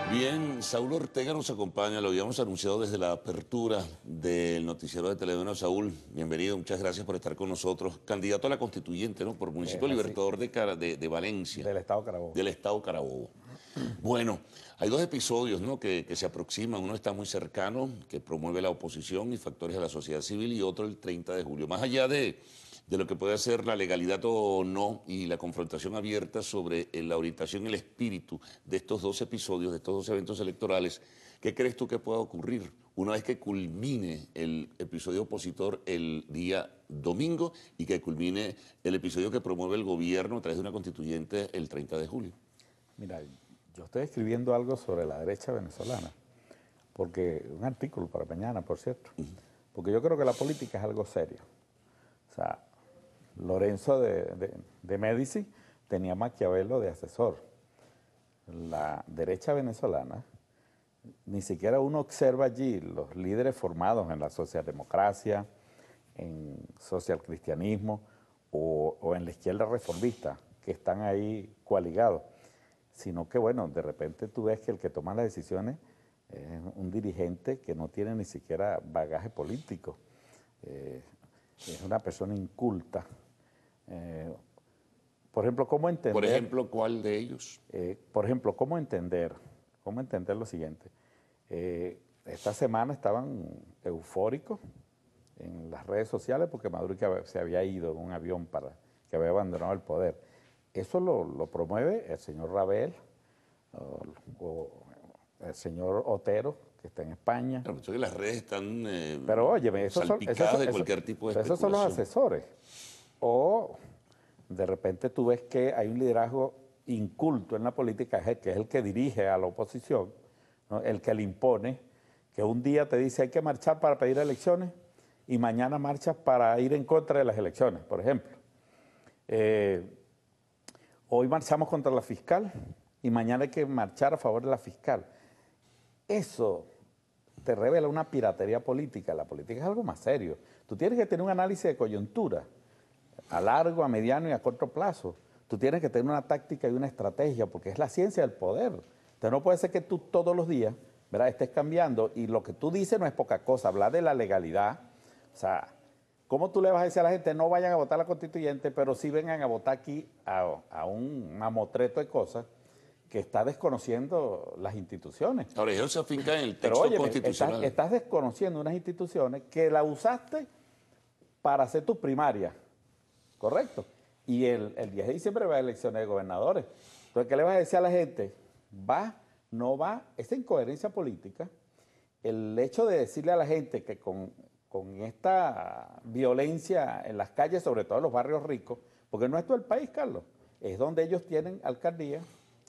Bien, Saúl Ortega nos acompaña, lo habíamos anunciado desde la apertura del noticiero de Telemundo. Saúl, bienvenido, muchas gracias por estar con nosotros. Candidato a la constituyente, ¿no? Por Municipio Libertador de Valencia. Del Estado Carabobo. Del Estado Carabobo. Bueno, hay dos episodios, ¿no? que se aproximan. Uno está muy cercano, que promueve la oposición y factores de la sociedad civil, y otro el 30 de julio. Más allá de lo que puede ser la legalidad o no y la confrontación abierta sobre la orientación y el espíritu de estos dos episodios, de estos dos eventos electorales, ¿qué crees tú que pueda ocurrir una vez que culmine el episodio opositor el día domingo y que culmine el episodio que promueve el gobierno a través de una constituyente el 30 de julio? Mira, yo estoy escribiendo algo sobre la derecha venezolana, porque un artículo para mañana, por cierto, porque yo creo que la política es algo serio. O sea, Lorenzo de Médici tenía Maquiavelo de asesor. La derecha venezolana, ni siquiera uno observa allí los líderes formados en la socialdemocracia, en socialcristianismo o en la izquierda reformista, que están ahí coaligados, sino que, bueno, de repente tú ves que el que toma las decisiones es un dirigente que no tiene ni siquiera bagaje político, es una persona inculta. Por ejemplo, ¿cómo entender? Por ejemplo, ¿cuál de ellos? Por ejemplo, ¿cómo entender lo siguiente? Esta semana estaban eufóricos en las redes sociales porque Maduro se había ido en un avión que había abandonado el poder. Eso lo promueve el señor Rabel o el señor Otero, que está en España. Claro, que las redes están pero óyeme, salpicadas de cualquier tipo de especulación. Esos son los asesores. O de repente tú ves que hay un liderazgo inculto en la política, que es el que dirige a la oposición, ¿no? El que le impone, que un día te dice hay que marchar para pedir elecciones y mañana marchas para ir en contra de las elecciones, por ejemplo. Hoy marchamos contra la fiscal y mañana hay que marchar a favor de la fiscal. Eso te revela una piratería política. La política es algo más serio. Tú tienes que tener un análisis de coyuntura a largo, a mediano y a corto plazo. Tú tienes que tener una táctica y una estrategia porque es la ciencia del poder. Entonces no puede ser que tú todos los días, ¿verdad?, estés cambiando y lo que tú dices no es poca cosa. Hablar de la legalidad, o sea, ¿cómo tú le vas a decir a la gente no vayan a votar la constituyente, pero sí vengan a votar aquí a un mamotreto de cosas que está desconociendo las instituciones? Ahora, ellos se afincan en el texto constitucional. Estás desconociendo unas instituciones que la usaste para hacer tus primarias, ¿correcto? Y el 10 de diciembre va a elecciones de gobernadores. Entonces, ¿qué le vas a decir a la gente? ¿Va? ¿No va? Esa incoherencia política, el hecho de decirle a la gente que con esta violencia en las calles, sobre todo en los barrios ricos, porque no es todo el país, Carlos, es donde ellos tienen alcaldía,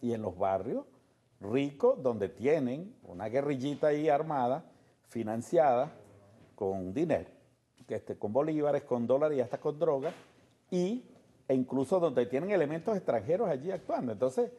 y en los barrios ricos, donde tienen una guerrillita ahí armada, financiada con dinero, con bolívares, con dólares y hasta con drogas, e incluso donde tienen elementos extranjeros allí actuando. Entonces,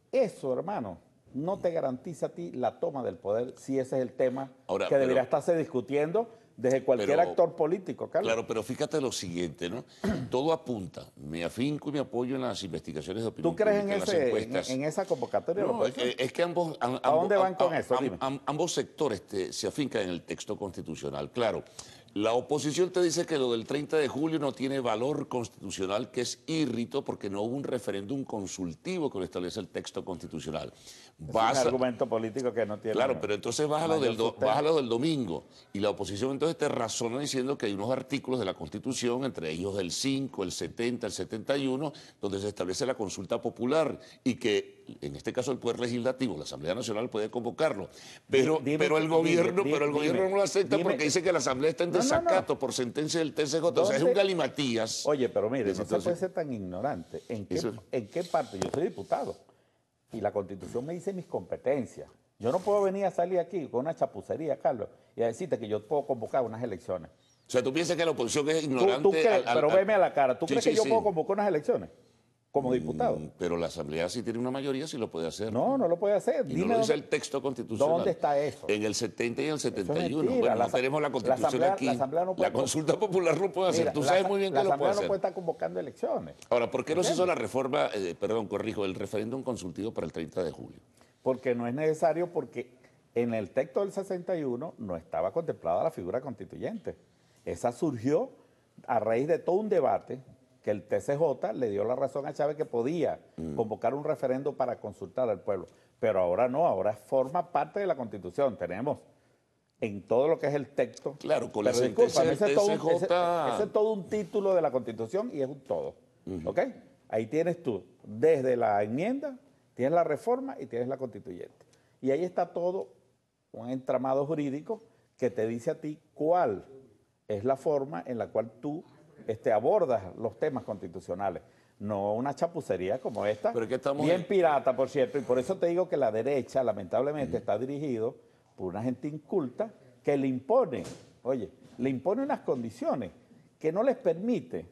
eso, hermano, no te garantiza a ti la toma del poder si ese es el tema que debería estarse discutiendo desde cualquier actor político, Carlos. Claro, pero fíjate lo siguiente, ¿no? Todo apunta, me afinco y me apoyo en las investigaciones de opinión ¿Tú crees pública, en esa convocatoria? No, es que ambos... ¿A dónde van con eso? Dime. Ambos sectores se afincan en el texto constitucional. Claro, la oposición te dice que lo del 30 de julio no tiene valor constitucional, que es irrito porque no hubo un referéndum consultivo que lo establece el texto constitucional. Es un argumento político que no tiene... Claro, pero entonces bájalo del domingo. Y la oposición entonces te razona diciendo que hay unos artículos de la Constitución, entre ellos el 5, el 70, el 71, donde se establece la consulta popular y que, en este caso, el Poder Legislativo, la Asamblea Nacional, puede convocarlo. Pero el gobierno no lo acepta porque dice que la Asamblea está en desacato por sentencia del TCJ. O sea, es un galimatías. Oye, pero mire, no se puede ser tan ignorante. ¿En qué parte? Yo soy diputado y la Constitución me dice mis competencias. Yo no puedo venir a salir aquí con una chapucería, Carlos, y a decirte que yo puedo convocar unas elecciones. O sea, ¿tú piensas que la oposición es ignorante? Pero veme a la cara. ¿Tú crees que yo puedo convocar unas elecciones? como diputado. Pero la Asamblea si tiene una mayoría, sí lo puede hacer. No, no lo puede hacer. Y Dime no lo dice dónde, el texto constitucional. ¿dónde está eso? En el 70 y en el Eso es 71. mentira. Bueno, no tenemos la Constitución aquí. La Asamblea no puede, la consulta popular lo puede hacer. mira, Tú sabes muy bien que la lo puede Asamblea hacer. no puede estar convocando elecciones. Ahora, ¿por qué no se hizo la reforma, perdón, corrijo, el referéndum consultivo para el 30 de julio? Porque no es necesario, porque en el texto del 61 no estaba contemplada la figura constituyente. Esa surgió a raíz de todo un debate que el TCJ le dio la razón a Chávez que podía convocar un referendo para consultar al pueblo. Pero ahora no, ahora forma parte de la Constitución. Tenemos en todo lo que es el texto. Claro, con la pero sentencia del discúlpame, TCJ... ese es todo un título de la Constitución y es un todo. ¿Ok? Ahí tienes tú, desde la enmienda, tienes la reforma y tienes la constituyente. Y ahí está todo un entramado jurídico que te dice a ti cuál es la forma en la cual tú abordas los temas constitucionales. No una chapucería como esta, Pero es que estamos bien pirata, por cierto, y por eso te digo que la derecha, lamentablemente, está dirigido por una gente inculta que le impone, oye, le impone unas condiciones que no les permite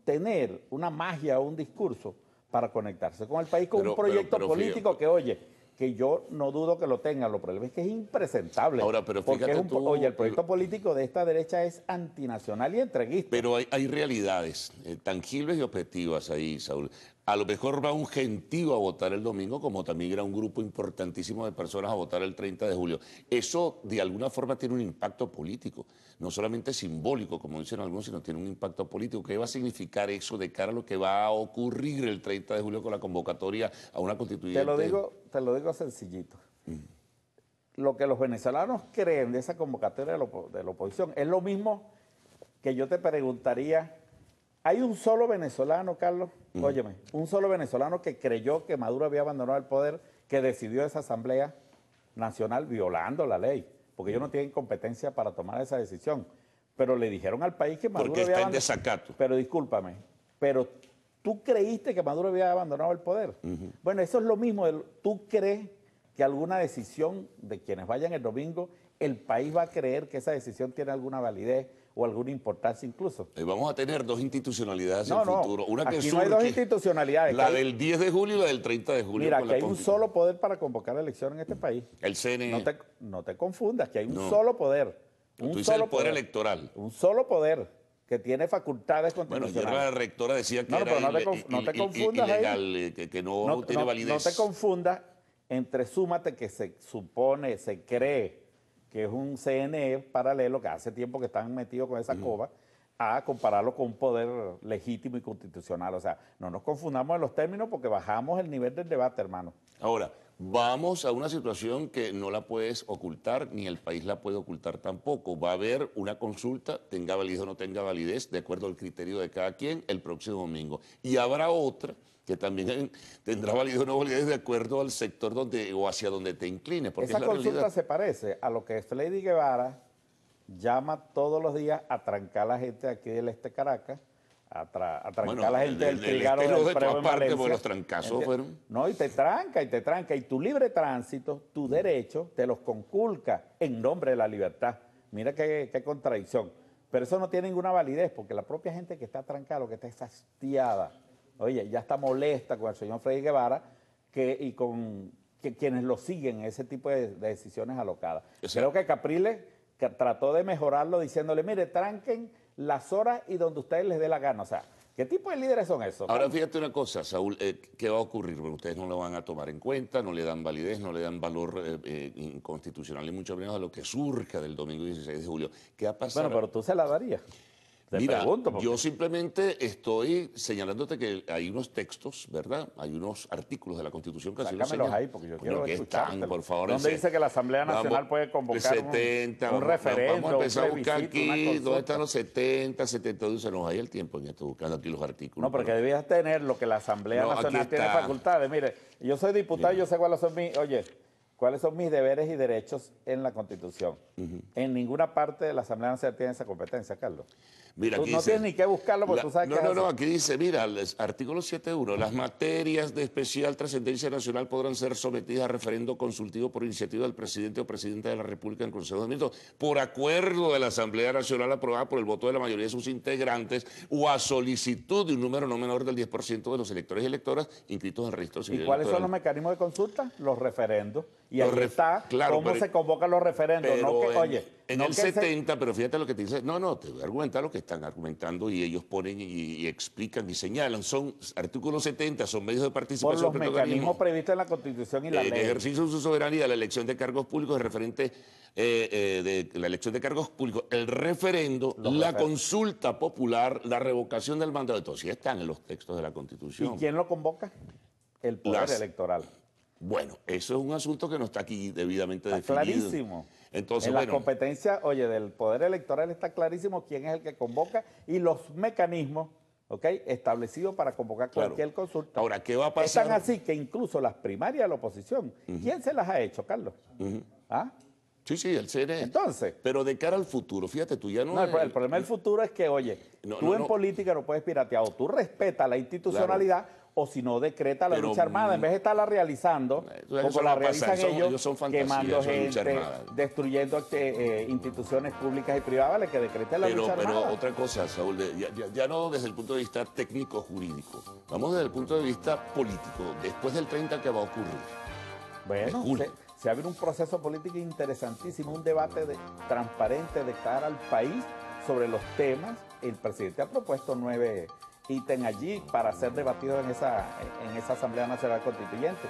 tener una magia o un discurso para conectarse con el país, con un proyecto político que, oye, que yo no dudo que lo tengan, lo problema es que es impresentable. Ahora, pero porque fíjate oye, el proyecto político de esta derecha es antinacional y entreguista. Pero hay realidades tangibles y objetivas ahí, Saúl. A lo mejor va un gentío a votar el domingo, como también era un grupo importantísimo de personas a votar el 30 de julio. Eso, de alguna forma, tiene un impacto político, no solamente simbólico, como dicen algunos, sino tiene un impacto político. ¿Qué va a significar eso de cara a lo que va a ocurrir el 30 de julio con la convocatoria a una constituyente? Te lo digo sencillito. Lo que los venezolanos creen de esa convocatoria de la oposición es lo mismo que yo te preguntaría. Hay un solo venezolano, Carlos, óyeme, un solo venezolano que creyó que Maduro había abandonado el poder, que decidió esa Asamblea Nacional violando la ley, porque ellos no tienen competencia para tomar esa decisión. Pero le dijeron al país que Maduro porque había está en abandonado. desacato. Pero discúlpame, pero tú creíste que Maduro había abandonado el poder. Bueno, eso es lo mismo. Tú crees que alguna decisión de quienes vayan el domingo, el país va a creer que esa decisión tiene alguna validez o alguna importancia incluso. Vamos a tener dos institucionalidades en el futuro. Una que aquí no hay dos institucionalidades. La del 10 de julio y la del 30 de julio. Mira, que hay un solo poder para convocar elecciones en este país. El CNE. No te confundas, que hay un solo poder. Tú dices el poder electoral. Un solo poder que tiene facultades constitucionales. Bueno, ayer la rectora decía que era no te confundas ilegal, ahí. que no tiene validez. No te confundas entre súmate que se supone, se cree que es un CNE paralelo, que hace tiempo que están metidos con esa coba, a compararlo con un poder legítimo y constitucional. O sea, no nos confundamos en los términos porque bajamos el nivel del debate, hermano. Ahora, vamos a una situación que no la puedes ocultar, ni el país la puede ocultar tampoco. Va a haber una consulta, tenga validez o no tenga validez, de acuerdo al criterio de cada quien, el próximo domingo. Y habrá otra que también tendrá validez o no validez de acuerdo al sector o hacia donde te inclines. Porque esa consulta se parece a lo que Freddy Guevara llama todos los días a trancar a la gente aquí del este Caracas, a trancar a la gente del Trigaro del Prado en Valencia. Porque los trancazos fueron... No, y te tranca. Y tu libre tránsito, tu derecho, te los conculca en nombre de la libertad. Mira qué contradicción. Pero eso no tiene ninguna validez, porque la propia gente que está trancada, que está hastiada, oye, ya está molesta con el señor Freddy Guevara y con quienes lo siguen en ese tipo de decisiones alocadas. Creo que Capriles trató de mejorarlo diciéndole, mire, tranquen las horas y donde ustedes les dé la gana. O sea, ¿qué tipo de líderes son esos? Ahora, fíjate una cosa, Saúl, ¿qué va a ocurrir? Bueno, ustedes no lo van a tomar en cuenta, no le dan validez, no le dan valor inconstitucional, y mucho menos a lo que surja del domingo 16 de julio. ¿Qué va a pasar? Bueno, pero tú se la darías. Mira, yo simplemente estoy señalándote que hay unos textos, ¿verdad? Hay unos artículos de la Constitución que así lo señalan. Ahí, porque yo quiero escucharte. Por favor. ¿Dónde dice que la Asamblea Nacional puede convocar un referéndum? Vamos a empezar a buscar aquí, ¿dónde están los 70, 72? Se nos hay el tiempo en esto, buscando aquí los artículos. No, porque debías tener lo que la Asamblea Nacional tiene facultades. Mire, yo soy diputado, yo sé cuáles son cuáles son mis deberes y derechos en la Constitución. En ninguna parte de la Asamblea Nacional tiene esa competencia, Carlos. Mira, Tú aquí no dice, tienes ni que buscarlo porque tú sabes que no, aquí dice, mira, el artículo 7.1, las materias de especial trascendencia nacional podrán ser sometidas a referendo consultivo por iniciativa del presidente o presidenta de la República en Consejo de Ministros, por acuerdo de la Asamblea Nacional aprobada por el voto de la mayoría de sus integrantes o a solicitud de un número no menor del 10% de los electores y electoras inscritos en el registro civil ¿Y cuáles son electoral. los mecanismos de consulta? Los referendos. Y Los ahí está claro, cómo pero- se convocan los referendos. Pero No que, en, oye, en no el que se- 70, pero fíjate lo que te dice, no, te voy a argumentar lo que están argumentando y ellos ponen y explican y señalan. Son artículos 70, son medios de por participación, los mecanismos previstos en la Constitución y la en ley. ejercicio de su soberanía, la elección de cargos públicos, el referente de la elección de cargos públicos, el referendo, la consulta popular, la revocación del mandato, todo sí están en los textos de la ¿Y Constitución. quién lo convoca? El Poder Electoral. Bueno, eso es un asunto que no está aquí debidamente Está definido. clarísimo. Entonces, en la bueno, competencia, oye, del Poder Electoral está clarísimo quién es el que convoca y los mecanismos, ¿ok?, establecidos para convocar Claro. cualquier consulta. Ahora, ¿qué va a Es pasar? tan así que incluso las primarias de la oposición, ¿quién se las ha hecho, Carlos? ¿Ah? Sí, el CNE. Entonces, Pero de cara al futuro, fíjate tú, ya no... no, el problema del futuro es que, oye, tú en política no puedes piratear, o tú respetas la institucionalidad, o si no decreta la Pero, lucha armada, en vez de estarla realizando, eso como no va la a pasar, realizan ellos, ellos son fantasías, quemando eso es lucha gente, armada. destruyendo instituciones públicas y privadas, vale, que decrete la lucha Pero armada. otra cosa, Saúl, ya no desde el punto de vista técnico-jurídico, vamos desde el punto de vista político, después del 30, ¿qué va a ocurrir? Bueno, julio. se abre un proceso político interesantísimo, un debate transparente de cara al país sobre los temas. El presidente ha propuesto 9 ítems allí para ser debatidos en esa Asamblea Nacional Constituyente.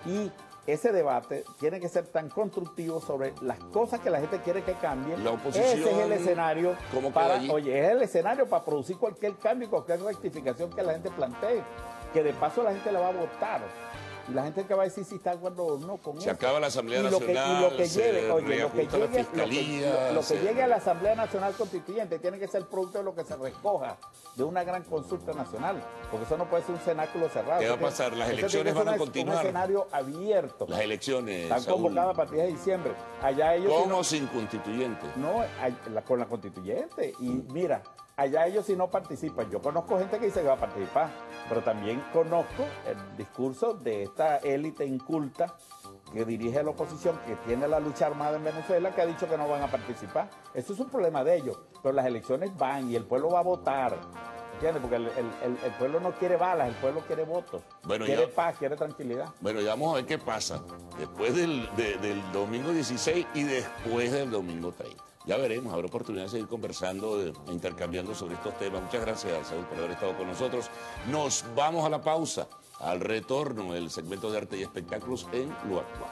Y ese debate tiene que ser tan constructivo sobre las cosas que la gente quiere que cambien. La oposición, ese es el escenario ¿cómo queda para, allí? oye, es el escenario para producir cualquier cambio, cualquier rectificación que la gente plantee, que de paso la gente la va a votar. Y la gente que va a decir si está de acuerdo o no con eso. Se acaba la Asamblea Y Nacional, lo que se llegue, oye, reajusta la Fiscalía, lo que se- llegue a la Asamblea Nacional Constituyente tiene que ser producto de lo que se recoja de una gran consulta nacional, porque eso no puede ser un cenáculo cerrado. ¿Qué va a Eso pasar? Las eso elecciones tiene que ser van a continuar. un escenario abierto. Las elecciones, Están Saúl, convocadas a partir de diciembre. Allá ellos... ¿cómo sin constituyente? No, con la constituyente. Y mira, allá ellos sí no participan. Yo conozco gente que dice que va a participar, pero también conozco el discurso de esta élite inculta que dirige la oposición, que tiene la lucha armada en Venezuela, que ha dicho que no van a participar. Eso es un problema de ellos. Pero las elecciones van y el pueblo va a votar. ¿Entiendes? Porque el pueblo no quiere balas, el pueblo quiere votos. Bueno, quiere ya- paz, quiere tranquilidad. Bueno, ya vamos a ver qué pasa después del domingo 16 y después del domingo 30. Ya veremos, habrá oportunidad de seguir conversando, intercambiando sobre estos temas. Muchas gracias, Saúl, por haber estado con nosotros. Nos vamos a la pausa, al retorno, el segmento de arte y espectáculos en Lo Actual.